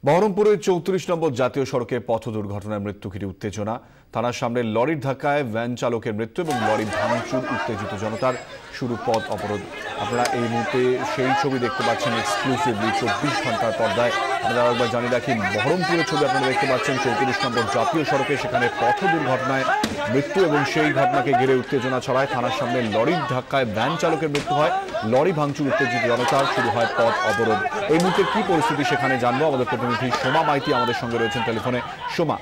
বহরমপুরের 34 নম্বর জাতীয় সড়কে পথ দুর্ঘটনায় মৃত্যু ঘিরে উত্তেজনা। থানার সামনে লরির ধাক্কায় ভ্যান চালকের মৃত্যু এবং লরি ভাঙচুর, উত্তেজিত জনতার, শুরু পথ অবরোধ। আপনারা এই মুহূর্তে সেই ছবি দেখতে পাচ্ছেন এক্সক্লুসিভলি 24 ঘন্টার পর্দায়। আমরা একবার জানিয়ে রাখি, বহরমপুরের ছবি আপনারা দেখতে পাচ্ছেন 34 নম্বর জাতীয় সড়কে। সেখানে পথ দুর্ঘটনায় মৃত্যু এবং সেই ঘটনাকে ঘিরে উত্তেজনা ছড়ায়। থানার সামনে লরির ধাক্কায় ভ্যান চালকের মৃত্যু হয়, লরি ভাঙচুর, উত্তেজিত জনতার, শুরু হয় পথ অবরোধ। এই মুহূর্তে কি পরিস্থিতি সেখানে জানবো। আমাদের প্রতিনিধি সোমা মাইতি আমাদের সঙ্গে রয়েছেন টেলিফোনে। সোমা,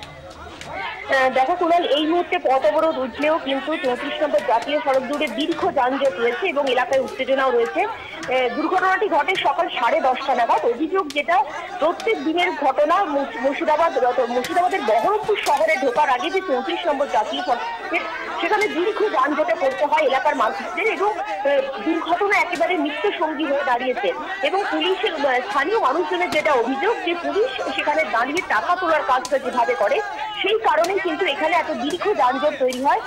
দেখো কুণাল, এই মুহূর্তে পথ অবরোধ উঠলেও কিন্তু 34 নম্বর জাতীয় সড়ক জুড়ে দীর্ঘ যানজট রয়েছে এবং এলাকায় উত্তেজনাও রয়েছে। দুর্ঘটনাটি ঘটে সকাল 10:30 নাগাদ। অভিযোগ যেটা প্রত্যেক দিনের ঘটনা, মুর্শিদাবাদের বহরমপুর শহরে ঢোকার আগে যে 34 নম্বর জাতীয় সড়ক, সেখানে দীর্ঘ যানজটে পড়তে হয় এলাকার মানুষদের এবং দুর্ঘটনা একেবারে নিত্য সঙ্গী হয়ে দাঁড়িয়েছে। এবং পুলিশের স্থানীয় মানুষজনের যেটা অভিযোগ, যে পুলিশ সেখানে দাঁড়িয়ে টাকা তোলার কাজটা যেভাবে করে, সেই কারণে কিন্তু এখানে এত দীর্ঘ যানজট তৈরি হয়।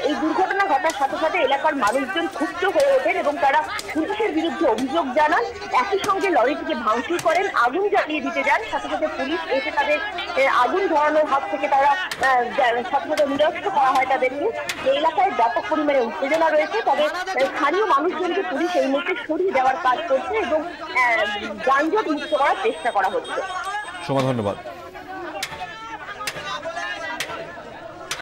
এই দুর্ঘটনা ঘটার সাথে সাথে এলাকার মানুষজন ক্ষুব্ধ হয়ে ওঠেন এবং তারা পুলিশের বিরুদ্ধে অভিযোগ জানান। একই সঙ্গে লরিটিকে ভাঙচুর করেন, আগুন জ্বালিয়ে দিতে যান। সাথে সাথে পুলিশ এসে তাদের আগুন ধরানোর হাত থেকে তারা সাথে সাথে নিরস্ত করা হয় তাদেরকে। এই এলাকায় ব্যাপক পরিমাণে উত্তেজনা রয়েছে। তবে স্থানীয় মানুষজনকে পুলিশ এই মুহূর্তে সরিয়ে দেওয়ার কাজ করছে এবং যানজট মুক্ত করার চেষ্টা করা হচ্ছে। সোমা, ধন্যবাদ।